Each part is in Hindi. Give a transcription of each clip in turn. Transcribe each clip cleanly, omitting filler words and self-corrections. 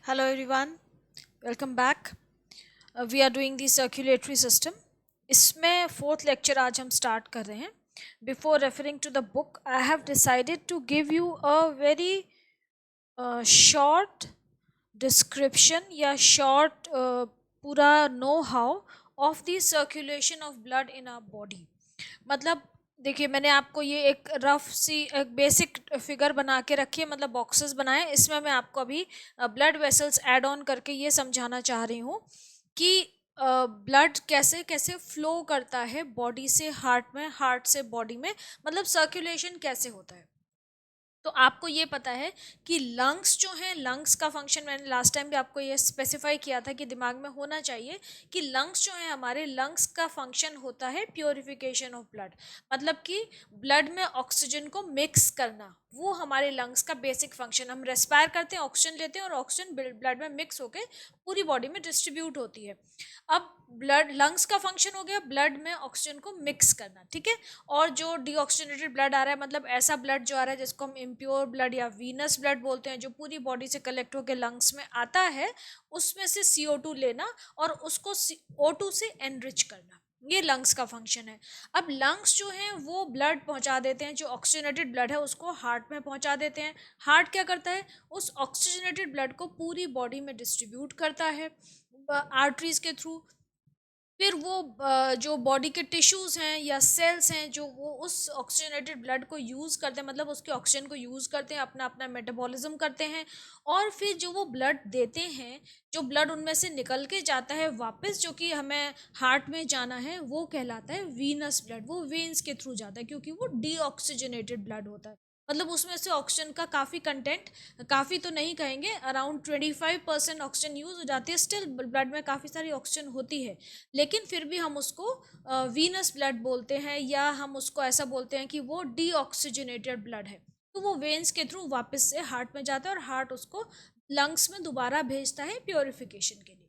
Hello everyone, welcome back. We are doing the circulatory system. इसमें फोर्थ लेक्चर आज हम स्टार्ट कर रहे हैं. Before referring to the book I have decided to give you a very short description या शॉर्ट पूरा know how of the circulation of blood in our body. मतलब देखिए, मैंने आपको ये एक रफ सी एक बेसिक फिगर बना के रखी है, मतलब बॉक्सेस बनाए. इसमें मैं आपको अभी ब्लड वेसल्स ऐड ऑन करके ये समझाना चाह रही हूँ कि ब्लड कैसे कैसे फ्लो करता है बॉडी से हार्ट में, हार्ट से बॉडी में, मतलब सर्कुलेशन कैसे होता है. तो आपको ये पता है कि लंग्स जो हैं, लंग्स का फंक्शन मैंने लास्ट टाइम भी आपको ये स्पेसिफाई किया था कि दिमाग में होना चाहिए कि लंग्स जो हैं हमारे, लंग्स का फंक्शन होता है प्योरिफिकेशन ऑफ ब्लड. मतलब कि ब्लड में ऑक्सीजन को मिक्स करना, वो हमारे लंग्स का बेसिक फंक्शन. हम रेस्पायर करते हैं, ऑक्सीजन लेते हैं और ऑक्सीजन ब्लड में मिक्स होकर पूरी बॉडी में डिस्ट्रीब्यूट होती है. अब ब्लड, लंग्स का फंक्शन हो गया ब्लड में ऑक्सीजन को मिक्स करना, ठीक है. और जो डीऑक्सीजनेटेड ब्लड आ रहा है, मतलब ऐसा ब्लड जो आ रहा है जिसको हम इम्प्योर ब्लड या वीनस ब्लड बोलते हैं, जो पूरी बॉडी से कलेक्ट होकर लंग्स में आता है, उसमें से CO2 लेना और उसको O2 से एनरिच करना, ये लंग्स का फंक्शन है. अब लंग्स जो हैं वो ब्लड पहुंचा देते हैं, जो ऑक्सीजनेटेड ब्लड है उसको हार्ट में पहुंचा देते हैं. हार्ट क्या करता है, उस ऑक्सीजनेटेड ब्लड को पूरी बॉडी में डिस्ट्रीब्यूट करता है आर्टरीज के थ्रू. फिर वो जो बॉडी के टिश्यूज हैं या सेल्स हैं, जो वो उस ऑक्सीजनेटेड ब्लड को यूज़ करते हैं, मतलब उसके ऑक्सीजन को यूज़ करते हैं, अपना अपना मेटाबॉलिज्म करते हैं. और फिर जो वो ब्लड देते हैं, जो ब्लड उनमें से निकल के जाता है वापस, जो कि हमें हार्ट में जाना है, वो कहलाता है वीनस ब्लड. वो वेन्स के थ्रू जाता है क्योंकि वो डीऑक्सीजनेटेड ब्लड होता है. मतलब उसमें से ऑक्सीजन का काफ़ी कंटेंट, काफ़ी तो नहीं कहेंगे, अराउंड 25% ऑक्सीजन यूज़ हो जाती है. स्टिल ब्लड में काफ़ी सारी ऑक्सीजन होती है, लेकिन फिर भी हम उसको वीनस ब्लड बोलते हैं, या हम उसको ऐसा बोलते हैं कि वो डीऑक्सीजनेटेड ब्लड है. तो वो वेन्स के थ्रू वापस से हार्ट में जाता है और हार्ट उसको लंग्स में दोबारा भेजता है प्योरिफिकेशन के लिए.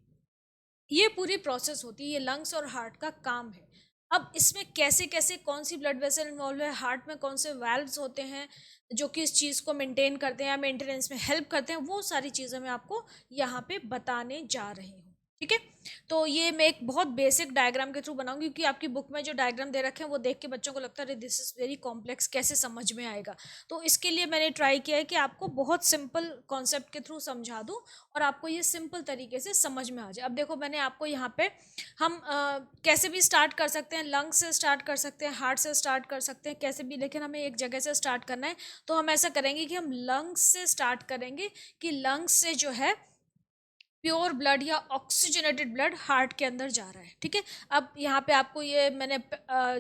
ये पूरी प्रोसेस होती है, ये लंग्स और हार्ट का काम है. अब इसमें कैसे कैसे कौन सी ब्लड वेसल इन्वॉल्व है, हार्ट में कौन से वाल्व्स होते हैं जो कि इस चीज़ को मेंटेन करते हैं या मेंटेनेंस में हेल्प करते हैं, वो सारी चीज़ें मैं आपको यहाँ पे बताने जा रही हूँ, ठीक है. तो ये मैं एक बहुत बेसिक डायग्राम के थ्रू बनाऊंगी, क्योंकि आपकी बुक में जो डायग्राम दे रखे हैं वो देख के बच्चों को लगता है दिस इज़ वेरी कॉम्प्लेक्स, कैसे समझ में आएगा. तो इसके लिए मैंने ट्राई किया है कि आपको बहुत सिंपल कॉन्सेप्ट के थ्रू समझा दूँ और आपको ये सिंपल तरीके से समझ में आ जाए. अब देखो, मैंने आपको यहाँ पे, हम कैसे भी स्टार्ट कर सकते हैं, लंग्स से स्टार्ट कर सकते हैं, हार्ट से स्टार्ट कर सकते हैं, कैसे भी, लेकिन हमें एक जगह से स्टार्ट करना है. तो हम ऐसा करेंगे कि हम लंग्स से स्टार्ट करेंगे, कि लंग्स से जो है प्योर ब्लड या ऑक्सीजनेटेड ब्लड हार्ट के अंदर जा रहा है, ठीक है. अब यहाँ पे आपको ये मैंने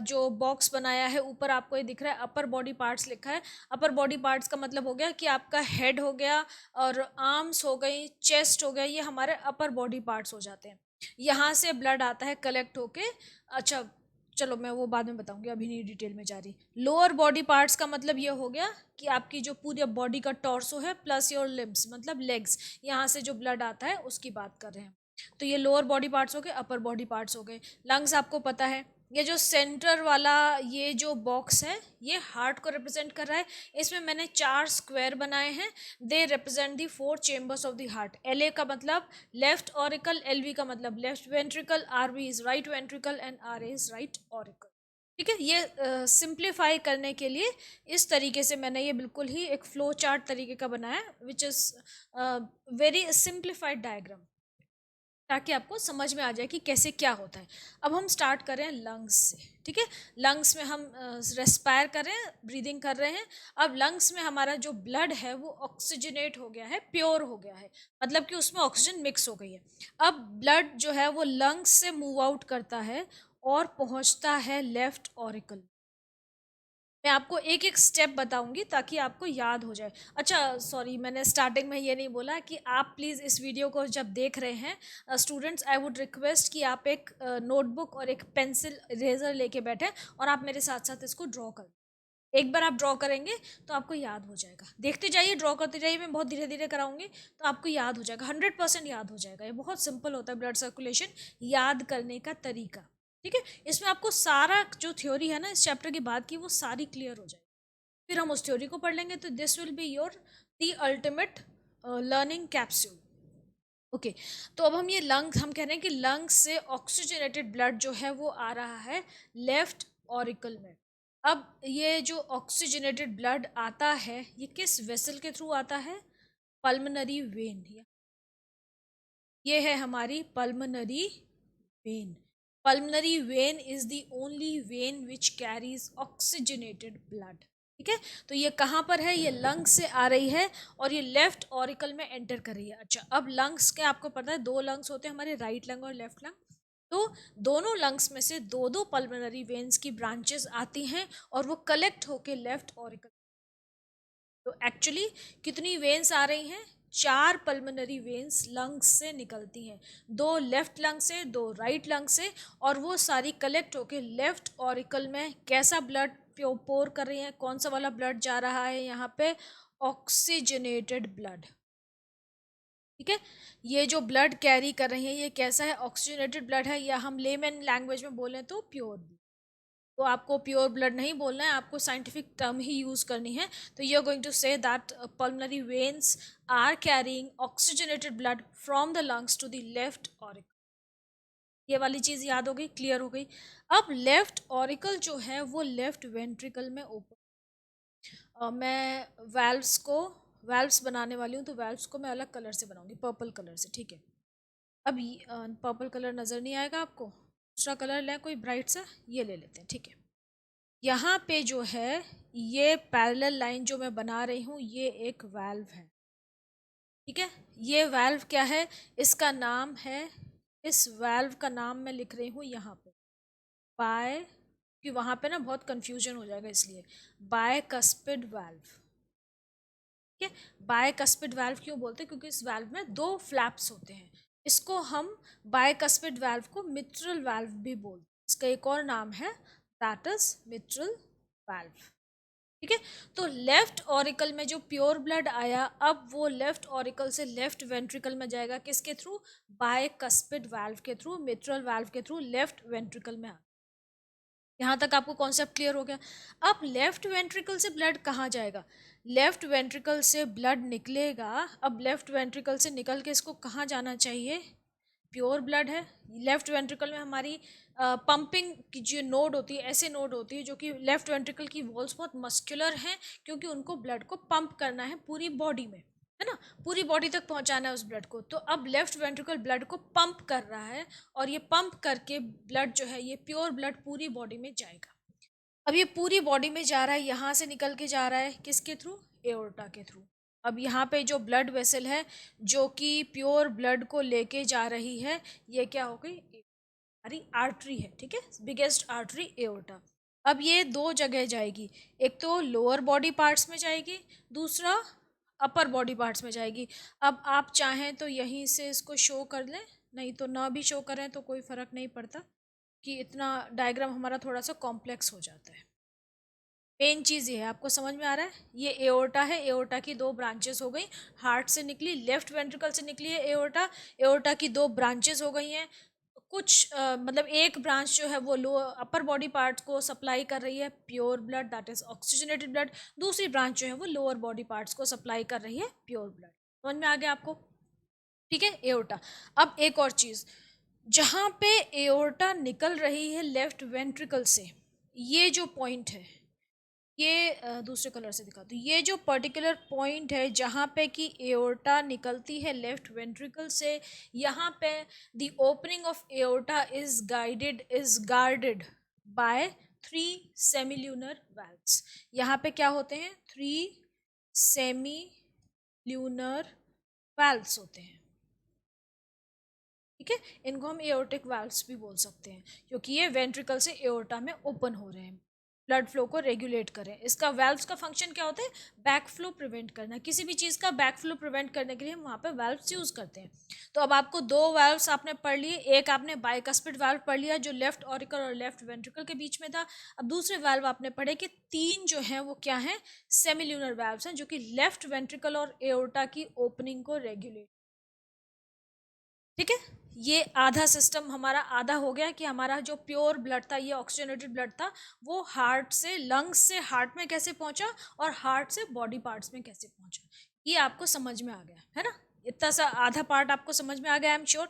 जो बॉक्स बनाया है, ऊपर आपको ये दिख रहा है अपर बॉडी पार्ट्स लिखा है. अपर बॉडी पार्ट्स का मतलब हो गया कि आपका हेड हो गया और आर्म्स हो गई, चेस्ट हो गया, ये हमारे अपर बॉडी पार्ट्स हो जाते हैं. यहाँ से ब्लड आता है कलेक्ट होके. अच्छा, चलो मैं वो बाद में बताऊंगी, अभी नहीं डिटेल में जा रही. लोअर बॉडी पार्ट्स का मतलब ये हो गया कि आपकी जो पूरी बॉडी का टॉर्सो है प्लस योर लिम्स, मतलब लेग्स, यहाँ से जो ब्लड आता है उसकी बात कर रहे हैं. तो ये लोअर बॉडी पार्ट्स हो गए, अपर बॉडी पार्ट्स हो गए. लंग्स आपको पता है, ये जो सेंटर वाला ये जो बॉक्स है ये हार्ट को रिप्रेजेंट कर रहा है. इसमें मैंने 4 स्क्वायर बनाए हैं. They represent the 4 chambers of the heart. LA का मतलब लेफ्ट ऑरिकल, LV का मतलब left ventricle, RV is right ventricle and RA is right auricle, ठीक है. ये सिंप्लीफाई करने के लिए इस तरीके से मैंने ये बिल्कुल ही एक फ्लो चार्ट तरीके का बनाया, which is very simplified diagram, ताकि आपको समझ में आ जाए कि कैसे क्या होता है. अब हम स्टार्ट कर रहे हैं लंग्स से, ठीक है. लंग्स में हम रेस्पायर कर रहे हैं, ब्रीदिंग कर रहे हैं. अब लंग्स में हमारा जो ब्लड है वो ऑक्सीजनेट हो गया है, प्योर हो गया है, मतलब कि उसमें ऑक्सीजन मिक्स हो गई है. अब ब्लड जो है वो लंग्स से मूव आउट करता है और पहुंचता है लेफ्ट ऑरिकल. मैं आपको एक एक स्टेप बताऊंगी ताकि आपको याद हो जाए. अच्छा सॉरी, मैंने स्टार्टिंग में ये नहीं बोला कि आप प्लीज़ इस वीडियो को जब देख रहे हैं स्टूडेंट्स, आई वुड रिक्वेस्ट कि आप एक नोटबुक और एक पेंसिल इरेजर लेके बैठे और आप मेरे साथ साथ इसको ड्रॉ करें. एक बार आप ड्रॉ करेंगे तो आपको याद हो जाएगा. देखते जाइए, ड्रॉ करते जाइए, मैं बहुत धीरे धीरे कराऊंगी तो आपको याद हो जाएगा, 100% याद हो जाएगा. ये बहुत सिंपल होता है ब्लड सर्कुलेशन याद करने का तरीका, ठीक है. इसमें आपको सारा जो थ्योरी है ना इस चैप्टर की बात की, वो सारी क्लियर हो जाएगी. फिर हम उस थ्योरी को पढ़ लेंगे. तो this will be your the ultimate learning capsule. Okay. तो अब हम ये लंग्स, हम कह रहे हैं कि लंग्स से ऑक्सीजनेटेड ब्लड जो है वो आ रहा है लेफ्ट ऑरिकल में। अब ये जो ऑक्सीजनेटेड ब्लड आता है ये किस वेसल के थ्रू आता है? Pulmonary when. ये है हमारी pulmonary when. Pulmonary when is the only when which carries oxygenated blood. ठीक है, तो ये कहाँ पर है? ये लंग्स से आ रही है और ये लेफ्ट ऑरिकल में एंटर कर रही है। अच्छा, अब लंग्स के आपको पता है दो लंग्स होते हैं हमारे, राइट लंग और लेफ्ट लंग। तो दोनों लंग्स में से दो दो पल्मनरी वेन्स की ब्रांचेस आती हैं और वो कलेक्ट होके लेफ्ट ऑरिकल। तो एक्चुअली कितनी वेन्स आ रही हैं? चार पल्मोनरी वेन्स लंग्स से निकलती हैं, दो लेफ्ट लंग से, दो राइट लंग से, और वो सारी कलेक्ट होके लेफ्ट ऑरिकल में कैसा ब्लड पोर कर रही हैं? कौन सा वाला ब्लड जा रहा है यहाँ पे? Oxygenated blood. ठीक है, ये जो ब्लड कैरी कर रही है ये कैसा है? ऑक्सीजनेटेड ब्लड है, या हम लेमन लैंग्वेज में बोलें तो प्योर। तो आपको प्योर ब्लड नहीं बोलना है, आपको साइंटिफिक टर्म ही यूज करनी है। तो you are going to say that pulmonary veins are carrying oxygenated blood from the lungs to the left auricle. ये वाली चीज याद हो गई, क्लियर हो गई। अब लेफ्ट ऑरिकल जो है वो लेफ्ट वेंट्रिकल में ओपन। मैं वैल्व्स को, वैल्व्स बनाने वाली हूँ, तो वैल्व्स को मैं अलग कलर से बनाऊंगी, पर्पल कलर से। ठीक है, अब पर्पल कलर नज़र नहीं आएगा आपको, दूसरा कलर लें कोई ब्राइट सा, ये ले लेते हैं। ठीक है, यहाँ पे जो है ये पैरेलल लाइन जो मैं बना रही हूँ ये एक वाल्व है। ठीक है, ये वाल्व क्या है? इसका नाम है, इस वाल्व का नाम मैं लिख रही हूँ यहाँ पे बाय, कि वहाँ पे ना बहुत कंफ्यूजन हो जाएगा इसलिए, बायकस्पिड वाल्व। ठीक है, बायकस्पिड वाल्व क्यों बोलते हैं? क्योंकि इस वाल्व में दो फ्लैप्स होते हैं। इसको हम बायकस्पिड वाल्व को मिट्रल वाल्व भी बोलते हैं। इसका एक और नाम है, दैट इज मिट्रल वाल्व। ठीक है, तो लेफ्ट ऑरिकल में जो प्योर ब्लड आया, अब वो लेफ्ट ऑरिकल से लेफ्ट वेंट्रिकल में जाएगा, किसके थ्रू? बायकस्पिड वाल्व के थ्रू, मिट्रल वाल्व के थ्रू लेफ्ट वेंट्रिकल में आ। यहाँ तक आपको कॉन्सेप्ट क्लियर हो गया। अब लेफ्ट वेंट्रिकल से ब्लड कहाँ जाएगा? लेफ्ट वेंट्रिकल से ब्लड निकलेगा। अब लेफ्ट वेंट्रिकल से निकल के इसको कहाँ जाना चाहिए? प्योर ब्लड है, लेफ्ट वेंट्रिकल में हमारी पंपिंग की जो नोड होती है, ऐसे नोड होती है जो कि लेफ्ट वेंट्रिकल की वॉल्स बहुत मस्कुलर हैं, क्योंकि उनको ब्लड को पंप करना है पूरी बॉडी में, है ना, पूरी बॉडी तक पहुंचाना है उस ब्लड को। तो अब लेफ्ट वेंट्रिकल ब्लड को पंप कर रहा है, और ये पंप करके ब्लड जो है, ये प्योर ब्लड पूरी बॉडी में जाएगा। अब ये पूरी बॉडी में जा रहा है, यहाँ से निकल के जा रहा है किसके थ्रू? एओर्टा के थ्रू। अब यहाँ पे जो ब्लड वेसल है जो कि प्योर ब्लड को लेके जा रही है, ये क्या हो गई? हमारी आर्टरी है। ठीक है, बिगेस्ट आर्टरी एओर्टा। अब ये दो जगह जाएगी, एक तो लोअर बॉडी पार्ट्स में जाएगी, दूसरा अपर बॉडी पार्ट्स में जाएगी। अब आप चाहें तो यहीं से इसको शो कर लें, नहीं तो ना भी शो करें तो कोई फ़र्क नहीं पड़ता, कि इतना डायग्राम हमारा थोड़ा सा कॉम्प्लेक्स हो जाता है। मेन चीज़ ये है, आपको समझ में आ रहा है? ये एओर्टा है, एओर्टा की दो ब्रांचेस हो गई, हार्ट से निकली, लेफ्ट वेंट्रिकल से निकली है एओर्टा, एओर्टा की दो ब्रांचेस हो गई हैं। कुछ मतलब एक ब्रांच जो है वो लो अपर बॉडी पार्ट को सप्लाई कर रही है pure blood, that is oxygenated blood, दूसरी ब्रांच जो है वो लोअर बॉडी पार्ट्स को सप्लाई कर रही है प्योर ब्लड। समझ में आ गया आपको? ठीक है, एओर्टा। अब एक और चीज़, जहाँ पे एओर्टा निकल रही है लेफ्ट वेंट्रिकल से, ये जो पॉइंट है, ये दूसरे कलर से दिखा, तो ये जो पर्टिकुलर पॉइंट है जहाँ पे कि एओर्टा निकलती है लेफ्ट वेंट्रिकल से, यहाँ पे the opening of aorta is guarded by three semilunar valves. यहाँ पे क्या होते हैं? थ्री सेमी ल्यूनर वाल्व्स होते हैं। ठीक है, इनको हम एओर्टिक वाल्व्स भी बोल सकते हैं, क्योंकि ये वेंट्रिकल से एओर्टा में ओपन हो रहे हैं, ब्लड फ्लो को रेगुलेट करें। इसका वाल्व्स का फंक्शन क्या होता है? बैक फ्लो प्रिवेंट करना। किसी भी चीज़ का बैक फ्लो प्रिवेंट करने के लिए हम वहाँ पे वाल्व्स यूज़ करते हैं। तो अब आपको दो वाल्व्स आपने पढ़ लिए, एक आपने बाइकस्पिड वाल्व पढ़ लिया जो लेफ्ट ऑरिकल और लेफ्ट वेंट्रिकल के बीच में था। अब दूसरे वाल्व आपने पढ़े कि तीन जो हैं वो क्या हैं? सेमिल्यूनर वाल्व्स हैं, जो कि लेफ्ट वेंट्रिकल और एओर्टा की ओपनिंग को रेगुलेट। ठीक है, ये आधा सिस्टम हमारा आधा हो गया, कि हमारा जो प्योर ब्लड था, ये ऑक्सीजनेटेड ब्लड था, वो हार्ट से, लंग्स से हार्ट में कैसे पहुंचा, और हार्ट से बॉडी पार्ट्स में कैसे पहुंचा, ये आपको समझ में आ गया है ना? इतना सा आधा पार्ट आपको समझ में आ गया, आई एम श्योर।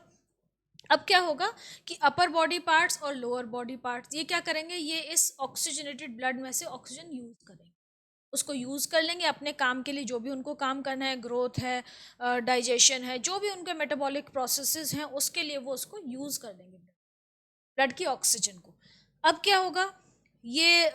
अब क्या होगा कि अपर बॉडी पार्ट्स और लोअर बॉडी पार्ट्स ये क्या करेंगे, ये इस ऑक्सीजनेटेड ब्लड में से ऑक्सीजन यूज करेंगे, उसको यूज कर लेंगे अपने काम के लिए, जो भी उनको काम करना है, ग्रोथ है, डाइजेशन है, जो भी उनके मेटाबॉलिक प्रोसेसेस हैं उसके लिए वो उसको यूज कर लेंगे ब्लड की ऑक्सीजन को। अब क्या होगा, ये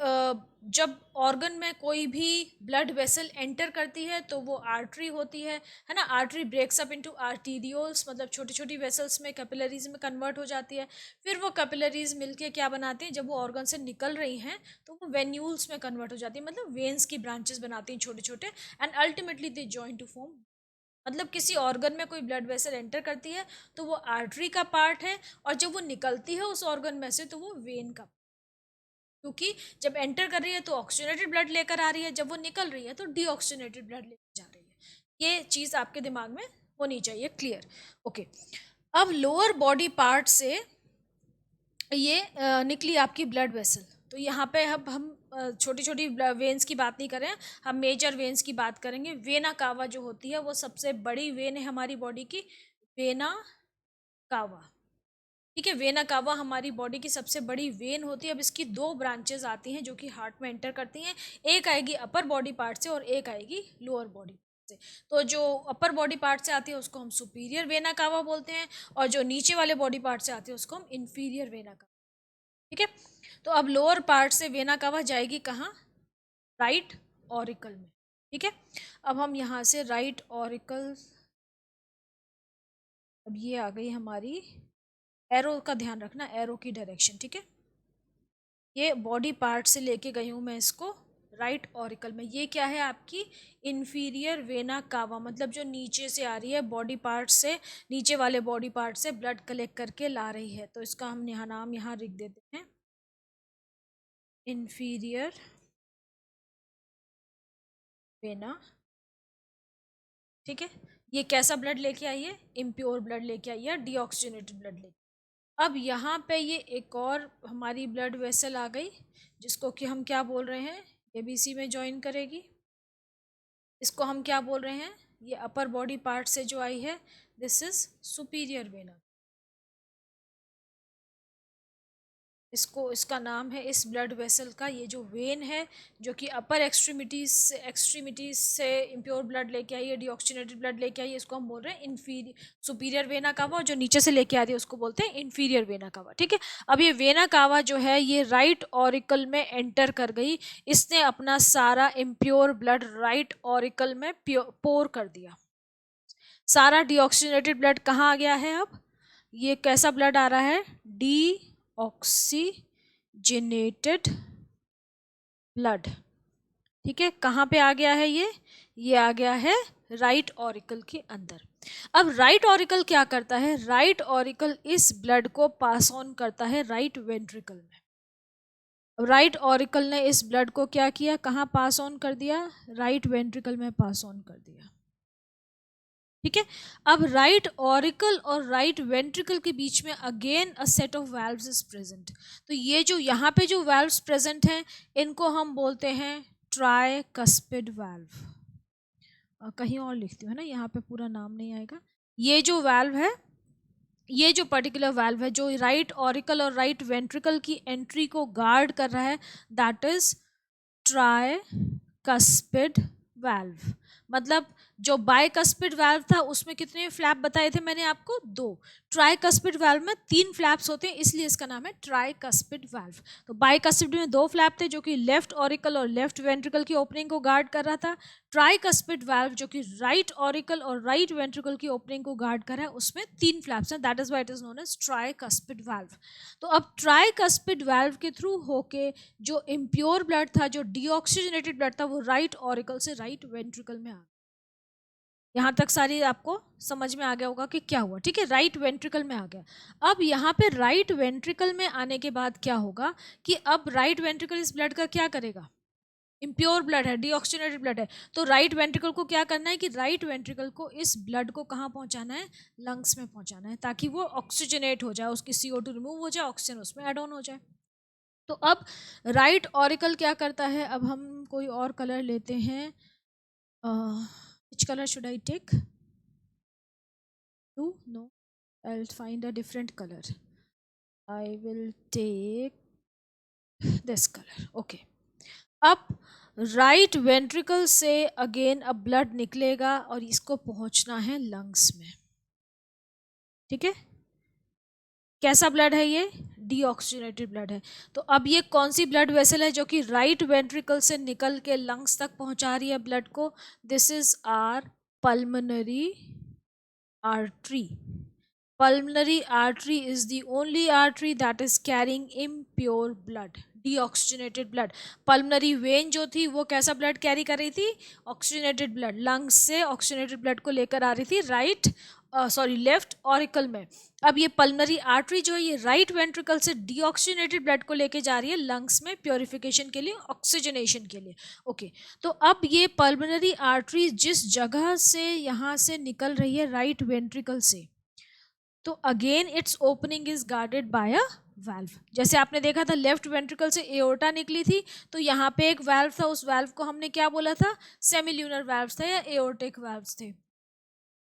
जब ऑर्गन में कोई भी ब्लड वेसल एंटर करती है तो वो आर्टरी होती है ना, artery breaks up into arterioles, मतलब छोटी छोटी वेसल्स में, कैपिलरीज में कन्वर्ट हो जाती है। फिर वो कैपिलरीज मिलके क्या बनाती हैं, जब वो ऑर्गन से निकल रही हैं तो वो वेन्यूल्स में कन्वर्ट हो जाती है, मतलब वेन्स की ब्रांचेस बनाती हैं छोटे छोटे, and ultimately they join to form. मतलब किसी ऑर्गन में कोई ब्लड वेसल एंटर करती है तो वो आर्टरी का पार्ट है, और जब वो निकलती है उस ऑर्गन में से तो वो वेन का, क्योंकि जब एंटर कर रही है तो ऑक्सीजनेटेड ब्लड लेकर आ रही है, जब वो निकल रही है तो डीऑक्सीजनेटेड ब्लड लेकर जा रही है। ये चीज़ आपके दिमाग में होनी चाहिए क्लियर। ओके, अब लोअर बॉडी पार्ट से ये निकली आपकी ब्लड वेसल, तो यहाँ पे अब हम छोटी छोटी वेन्स की बात नहीं कर रहे हैं, हम मेजर वेन्स की बात करेंगे। वेना कावा जो होती है वो सबसे बड़ी वेन है हमारी बॉडी की, वेना कावा। ठीक है, वेना कावा हमारी बॉडी की सबसे बड़ी वेन होती है। अब इसकी दो ब्रांचेस आती हैं जो कि हार्ट में एंटर करती हैं, एक आएगी अपर बॉडी पार्ट से और एक आएगी लोअर बॉडी से। तो जो अपर बॉडी पार्ट से आती है उसको हम सुपीरियर वेना कावा बोलते हैं, और जो नीचे वाले बॉडी पार्ट से आती है उसको हम इन्फीरियर वेना कावा। ठीक है, तो अब लोअर पार्ट से वेना कावा जाएगी कहाँ, राइट ऑरिकल में। ठीक है, अब हम यहाँ से राइट ऑरिकल, अब ये आ गई हमारी, एरो का ध्यान रखना, एरो की डायरेक्शन। ठीक है, ये बॉडी पार्ट से लेके गई हूँ मैं इसको राइट ऑरिकल में। ये क्या है आपकी इन्फीरियर वेना कावा, मतलब जो नीचे से आ रही है, बॉडी पार्ट से, नीचे वाले बॉडी पार्ट से ब्लड कलेक्ट करके ला रही है। तो इसका हम यहाँ नाम यहाँ लिख देते हैं, इन्फीरियर वेना। ठीक है, ये कैसा ब्लड लेके आई है, इम्प्योर ब्लड लेके आई है, डीऑक्सीजनेटेड ब्लड लेके। अब यहाँ पे ये एक और हमारी ब्लड वेसल आ गई, जिसको कि हम क्या बोल रहे हैं, एबीसी में ज्वाइन करेगी। इसको हम क्या बोल रहे हैं, ये अपर बॉडी पार्ट से जो आई है, दिस इज सुपीरियर वेना। इसको, इसका नाम है इस ब्लड वेसल का, ये जो वेन है जो कि अपर एक्सट्रीमिटीज से इम्प्योर ब्लड लेके आई है, डीऑक्सीजनेटेड ब्लड लेके आई है, इसको हम बोल रहे हैं इन्फीरियर सुपीरियर वेना कावा, और जो नीचे से लेके आ रही है उसको बोलते हैं इन्फीरियर वेना कावा। ठीक है, अब ये वेना कावा जो है ये राइट ऑरिकल में एंटर कर गई, इसने अपना सारा इम्प्योर ब्लड राइट ऑरिकल में पोर कर दिया। सारा डीऑक्सीजनेटेड ब्लड कहाँ आ गया है, अब ये कैसा ब्लड आ रहा है, डीऑक्सीजनेटेड ब्लड। ठीक है, कहाँ पे आ गया है ये आ गया है राइट ऑरिकल के अंदर। अब राइट ऑरिकल क्या करता है, राइट ऑरिकल इस ब्लड को पास ऑन करता है राइट वेंट्रिकल में। राइट ऑरिकल ने इस ब्लड को क्या किया, कहाँ पास ऑन कर दिया, राइट वेंट्रिकल में पास ऑन कर दिया। ठीक है, अब राइट ऑरिकल और राइट वेंट्रिकल के बीच में again a set of valves is present. तो ये जो यहाँ पे जो वाल्व्स प्रेजेंट हैं इनको हम बोलते हैं ट्राइकस्पिड वाल्व। कहीं और लिखती हूँ, है ना, यहाँ पे पूरा नाम नहीं आएगा। ये जो वाल्व है, ये जो पर्टिकुलर वाल्व है जो राइट ऑरिकल और राइट वेंट्रिकल की एंट्री को गार्ड कर रहा है, दैट इज ट्राइकस्पिड वाल्व। मतलब जो बाइकस्पिड वाल्व था उसमें कितने फ्लैप बताए थे मैंने आपको, दो। ट्राइकस्पिड वाल्व में 3 फ्लैप्स होते हैं, इसलिए इसका नाम है ट्राइकस्पिड वाल्व। तो बाइकस्पिड में 2 फ्लैप थे जो कि लेफ्ट ऑरिकल और लेफ्ट वेंट्रिकल की ओपनिंग को गार्ड कर रहा था। ट्राइकस्पिड वाल्व जो कि राइट ऑरिकल और राइट वेंट्रिकल की ओपनिंग को गार्ड कर रहा है, उसमें 3 फ्लैप्स हैं, that is why it is known as tricuspid valve. तो अब ट्राइकस्पिड वाल्व के थ्रू होके जो इम्प्योर ब्लड था, जो डीऑक्सीजनेटेड ब्लड था, वो राइट ऑरिकल से राइट वेंट्रिकल में आ गया। यहाँ तक सारी आपको समझ में आ गया होगा कि क्या हुआ। ठीक है, राइट वेंट्रिकल में आ गया। अब यहाँ पे राइट वेंट्रिकल में आने के बाद क्या होगा कि अब राइट वेंट्रिकल इस ब्लड का क्या करेगा, इम्प्योर ब्लड है, डीऑक्सीजनेटेड ब्लड है, तो राइट वेंट्रिकल को क्या करना है कि राइट वेंट्रिकल को इस ब्लड को कहाँ पहुँचाना है, लंग्स में पहुँचाना है, ताकि वो ऑक्सीजनेट हो जाए, उसकी CO2 रिमूव हो जाए, ऑक्सीजन उसमें एड ऑन हो जाए। तो अब राइट ऑरिकल क्या करता है, अब हम कोई और कलर लेते हैं, which colour should I take, blue? No, I'll find a different color. I will take this color. Okay. अब राइट वेंट्रिकल से अगेन अब ब्लड निकलेगा और इसको पहुंचना है लंग्स में. ठीक है. कैसा ब्लड है ये? डीऑक्सीजनेटेड ब्लड है. तो अब ये कौन सी ब्लड वेसल है जो कि राइट वेंट्रिकल से निकल के लंग्स तक पहुंचा रही है ब्लड को? This is our pulmonary artery. Pulmonary artery is the only artery that is carrying impure blood, deoxygenated blood. Pulmonary vein जो थी वो कैसा ब्लड कैरी कर रही थी? Oxygenated blood. लंग्स से ऑक्सीजनेटेड ब्लड को लेकर आ रही थी राइट लेफ्ट ऑरिकल में. अब ये पल्मनरी आर्टरी जो है ये राइट वेंट्रिकल से डीऑक्सीजनेटेड ब्लड को लेके जा रही है लंग्स में प्योरिफिकेशन के लिए, ऑक्सीजनेशन के लिए. ओके. तो अब ये पल्मनरी आर्टरी जिस जगह से यहाँ से निकल रही है राइट वेंट्रिकल से, तो again it's opening is guarded by a valve. जैसे आपने देखा था लेफ्ट वेंट्रिकल से एओर्टा निकली थी तो यहाँ पे एक वाल्व था, उस वाल्व को हमने क्या बोला था? सेमिल्यूनर वाल्व था या एओर्टिक वाल्व्स थे.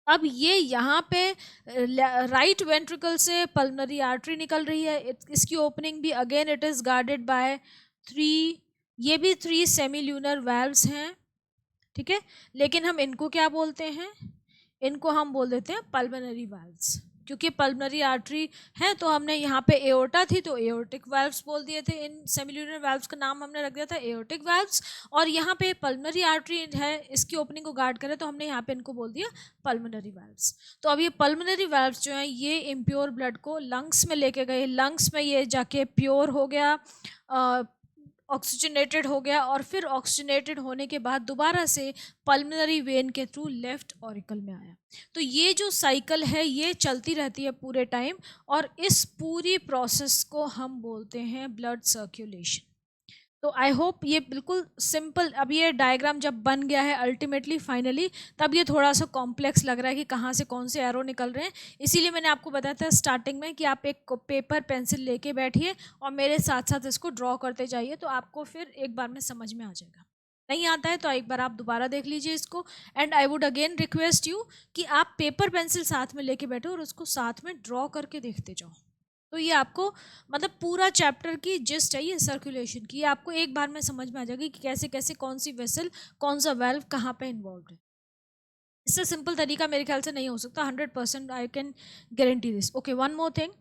अब ये यहाँ पे राइट वेंट्रिकल से पल्मनरी आर्टरी निकल रही है, इसकी ओपनिंग भी again it is guarded by 3, ये भी 3 सेमिल्यूनर वाल्व्स हैं. ठीक है. लेकिन हम इनको क्या बोलते हैं? इनको हम बोल देते हैं पल्मोनरी वाल्व्स, क्योंकि पल्मोनरी आर्टरी है तो हमने यहाँ पे एओर्टा थी तो एओर्टिक वाल्व्स बोल दिए थे. इन सेमिल्यूनर वाल्व्स का नाम हमने रख दिया था एओर्टिक वाल्व्स. और यहाँ पे पल्मोनरी आर्टरी है, इसकी ओपनिंग को गार्ड करे तो हमने यहाँ पे इनको बोल दिया पल्मोनरी वाल्व्स. तो अब ये पल्मोनरी वाल्व्स जो हैं ये इम्प्योर ब्लड को लंग्स में लेके गए, लंग्स में ये जाके प्योर हो गया, ऑक्सीजनेटेड हो गया और फिर ऑक्सीजनेटेड होने के बाद दोबारा से पल्मोनरी वेन के थ्रू लेफ्ट ऑरिकल में आया. तो ये जो साइकिल है ये चलती रहती है पूरे टाइम और इस पूरी प्रोसेस को हम बोलते हैं ब्लड सर्कुलेशन. तो आई होप ये बिल्कुल सिंपल. अब ये डायग्राम जब बन गया है अल्टीमेटली फाइनली तब ये थोड़ा सा कॉम्प्लेक्स लग रहा है कि कहाँ से कौन से एरो निकल रहे हैं. इसीलिए मैंने आपको बताया था स्टार्टिंग में कि आप एक पेपर पेंसिल लेके बैठिए और मेरे साथ साथ इसको ड्रॉ करते जाइए तो आपको फिर एक बार में समझ में आ जाएगा. नहीं आता है तो एक बार आप दोबारा देख लीजिए इसको. And I would again request you कि आप पेपर पेंसिल साथ में लेके बैठो और उसको साथ में ड्रॉ करके देखते जाओ. तो ये आपको मतलब पूरा चैप्टर की जिस्ट है ये सर्कुलेशन की, ये आपको एक बार में समझ में आ जाएगी कि कैसे कैसे कौन सी वेसल कौन सा वेल्व कहाँ पे इन्वॉल्व है. इससे सिंपल तरीका मेरे ख्याल से नहीं हो सकता. 100% I can guarantee this. Okay. One more thing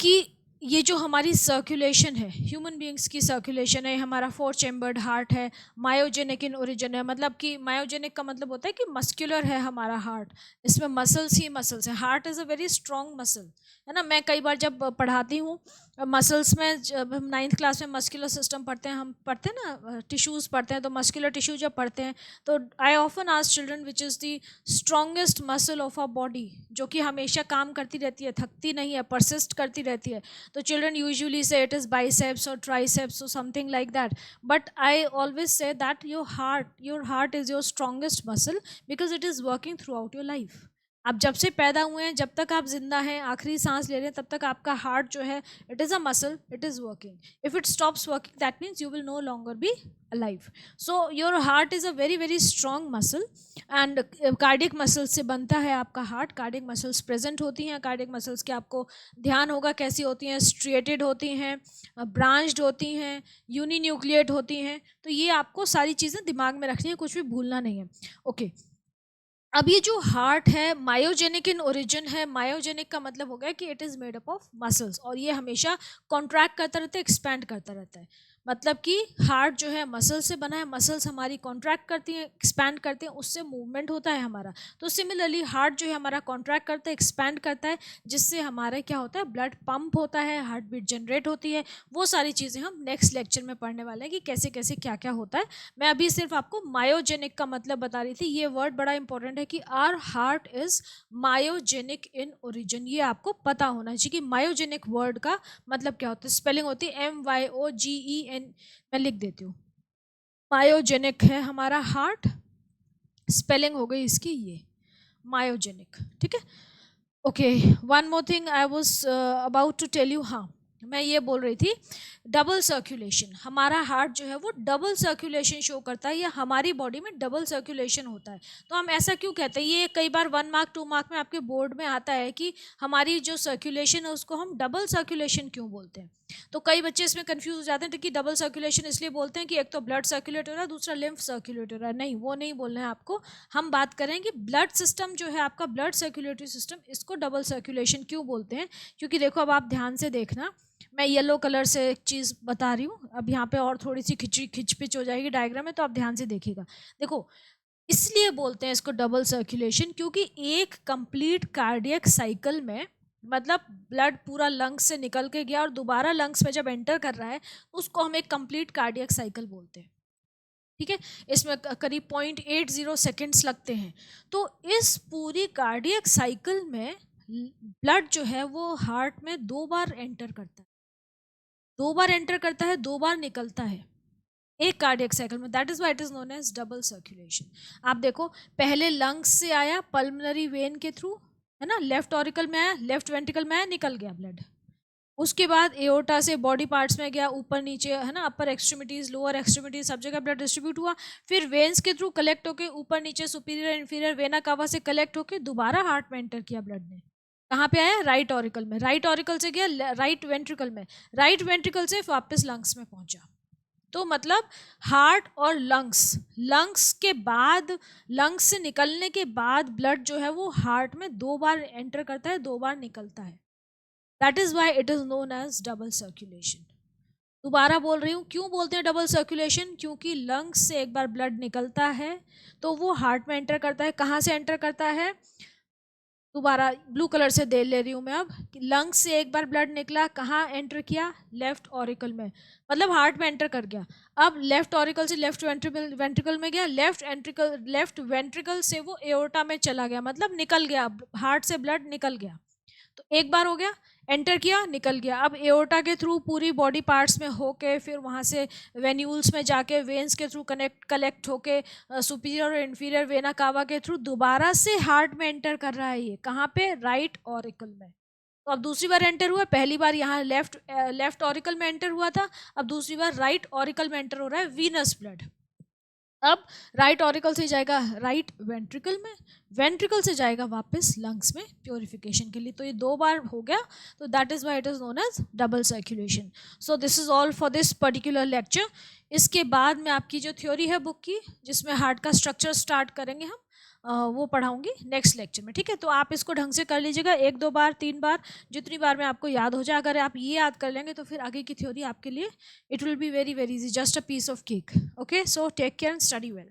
कि ये जो हमारी सर्कुलेशन है, ह्यूमन बीइंग्स की सर्कुलेशन है, हमारा 4 चैम्बर्ड हार्ट है, मायोजेनिक इन ओरिजिन है. मतलब कि मायोजेनिक का मतलब होता है कि मस्कुलर है हमारा हार्ट, इसमें मसल्स ही मसल्स है. Heart is a very strong muscle है ना. मैं कई बार जब पढ़ाती हूँ मसल्स में, जब हम 9th क्लास में मस्कुलर सिस्टम पढ़ते हैं, हम पढ़ते हैं ना टिश्यूज़ पढ़ते हैं, तो मस्कुलर टिश्यू जब पढ़ते हैं तो I often ask children which is the strongest muscle of our body, जो कि हमेशा काम करती रहती है, थकती नहीं है, परसिस्ट करती रहती है. तो children usually say it is biceps or triceps or something like that, but I always say that your heart is your strongest muscle because it is working throughout your life. आप जब से पैदा हुए हैं, जब तक आप जिंदा हैं, आखिरी सांस ले रहे हैं, तब तक आपका हार्ट जो है it is a muscle, it is working. If it stops working that means you will no longer be alive. So your heart is a very very strong muscle and cardiac muscles से बनता है आपका हार्ट. कार्डियक मसल्स प्रेजेंट होती हैं. कार्डियक मसल्स के आपको ध्यान होगा कैसी होती हैं? स्ट्रिएटेड होती हैं, ब्रांच्ड होती हैं, यूनिन्यूक्लिएट होती हैं. तो ये आपको सारी चीज़ें दिमाग में रखनी है, कुछ भी भूलना नहीं है. ओके. अब ये जो हार्ट है मायोजेनिक इन ओरिजिन है. मायोजेनिक का मतलब हो गया कि it is made up of muscles और ये हमेशा कॉन्ट्रैक्ट करता रहता है, एक्सपैंड करता रहता है. मतलब कि हार्ट जो है मसल से बना है, मसल्स हमारी कॉन्ट्रैक्ट करती हैं, एक्सपैंड करती हैं, उससे मूवमेंट होता है हमारा. तो सिमिलरली हार्ट जो है हमारा कॉन्ट्रैक्ट करता है, एक्सपैंड करता है, जिससे हमारा क्या होता है? ब्लड पंप होता है, हार्ट बीट जनरेट होती है. वो सारी चीज़ें हम नेक्स्ट लेक्चर में पढ़ने वाले हैं कि कैसे कैसे क्या क्या होता है. मैं अभी सिर्फ आपको मायोजेनिक का मतलब बता रही थी. ये वर्ड बड़ा इंपॉर्टेंट है कि our heart is myogenic in origin. ये आपको पता होना चाहिए कि मायोजेनिक वर्ड का मतलब क्या होता है. स्पेलिंग होती है MYOGEN. मैं लिख देती हूँ. मायोजेनिक है हमारा हार्ट, स्पेलिंग हो गई इसकी ये मायोजेनिक. ठीक है. Okay. One more thing I was about to tell you. हाँ, मैं ये बोल रही थी डबल सर्कुलेशन, हमारा हार्ट जो है वो डबल सर्कुलेशन शो करता है, या हमारी बॉडी में डबल सर्कुलेशन होता है। तो हम ऐसा क्यों कहते हैं, ये कई बार 1 मार्क 2 मार्क में आपके बोर्ड में आता है कि हमारी जो सर्कुलेशन है उसको हम डबल सर्कुलेशन क्यों बोलते हैं। तो कई बच्चे इसमें कंफ्यूज हो जाते हैं कि डबल सर्कुलेशन इसलिए बोलते हैं कि एक तो ब्लड सर्कुलेट हो रहा है, दूसरा लिम्फ सर्कुलेट हो रहा है। नहीं, वो नहीं बोलना है आपको। हम बात करें कि ब्लड सिस्टम जो है आपका, ब्लड सर्कुलेटरी सिस्टम, इसको डबल सर्कुलेशन क्यों बोलते हैं। क्योंकि देखो, अब आप ध्यान से देखना, मैं येलो कलर से एक चीज़ बता रही हूँ। अब यहाँ पे और थोड़ी सी खिचपिच हो जाएगी डायग्राम में, तो आप ध्यान से देखिएगा। देखो, इसलिए बोलते हैं इसको डबल सर्कुलेशन क्योंकि एक कंप्लीट कार्डियक साइकिल में, मतलब ब्लड पूरा लंग्स से निकल के गया और दोबारा लंग्स में जब एंटर कर रहा है, उसको हम एक कंप्लीट कार्डियक साइकिल बोलते हैं। ठीक है, इसमें करीब 0.80 सेकेंड्स लगते हैं। तो इस पूरी कार्डियक साइकिल में ब्लड जो है वो हार्ट में 2 बार एंटर करता है, 2 बार एंटर करता है, 2 बार निकलता है एक कार्डियक साइकिल में। That is why it is known as double circulation. आप देखो, पहले लंग्स से आया पल्मोनरी वेन के थ्रू, है ना, लेफ्ट ऑरिकल में आया, लेफ्ट वेंट्रिकल में आया, निकल गया ब्लड। उसके बाद एओर्टा से बॉडी पार्ट्स में गया, ऊपर नीचे, है ना, अपर एक्सट्रीमिटीज, लोअर एक्सट्रीमिटीज, सब जगह ब्लड डिस्ट्रीब्यूट हुआ। फिर वेन्स के थ्रू कलेक्ट होके ऊपर नीचे, सुपीरियर इन्फीरियर वेना कावा से कलेक्ट होके दोबारा हार्ट में एंटर किया ब्लड ने। कहाँ पे आया? राइट ऑरिकल में। राइट ऑरिकल से गया राइट वेंट्रिकल में, राइट वेंट्रिकल से वापस लंग्स में पहुंचा। तो मतलब हार्ट और लंग्स, लंग्स के बाद, लंग्स से निकलने के बाद ब्लड जो है वो हार्ट में 2 बार एंटर करता है, 2 बार निकलता है। That is why it is known as double circulation. दोबारा बोल रही हूँ, क्यों बोलते हैं डबल सर्कुलेशन? क्योंकि लंग्स से एक बार ब्लड निकलता है तो वो हार्ट में एंटर करता है। कहाँ से एंटर करता है? दोबारा ब्लू कलर से दे ले रही हूँ मैं अब। लंग्स से एक बार ब्लड निकला, कहाँ एंटर किया? लेफ्ट ऑरिकल में, मतलब हार्ट में एंटर कर गया। अब लेफ्ट ऑरिकल से लेफ्ट वेंट्रिकल में गया, लेफ्ट वेंट्रिकल से वो एओर्टा में चला गया, मतलब निकल गया, हार्ट से ब्लड निकल गया। तो एक बार हो गया, एंटर किया, निकल गया। अब एओर्टा के थ्रू पूरी बॉडी पार्ट्स में होके, फिर वहाँ से वेन्यूल्स में जाके, वेन्स के थ्रू कलेक्ट होके, सुपीरियर और इन्फीरियर वेना कावा के थ्रू दोबारा से हार्ट में एंटर कर रहा है। ये कहाँ पे? राइट ऑरिकल में। तो अब दूसरी बार एंटर हुआ, पहली बार यहाँ लेफ्ट ऑरिकल में एंटर हुआ था, अब दूसरी बार राइट ऑरिकल में एंटर हो रहा है वीनस ब्लड। अब राइट ऑरिकल से जाएगा राइट वेंट्रिकल में, वेंट्रिकल से जाएगा वापस लंग्स में प्योरिफिकेशन के लिए। तो ये 2 बार हो गया, तो that is why it is known as double circulation. So this is all for this particular lecture. इसके बाद में आपकी जो थ्योरी है बुक की, जिसमें हार्ट का स्ट्रक्चर स्टार्ट करेंगे हम, वो पढ़ाऊंगी नेक्स्ट लेक्चर में। ठीक है, तो आप इसको ढंग से कर लीजिएगा, 1-2 बार 3 बार, जितनी बार में आपको याद हो जाए। अगर आप ये याद कर लेंगे तो फिर आगे की थ्योरी आपके लिए it will be very very easy, just a piece of cake. Okay, so take care and study well.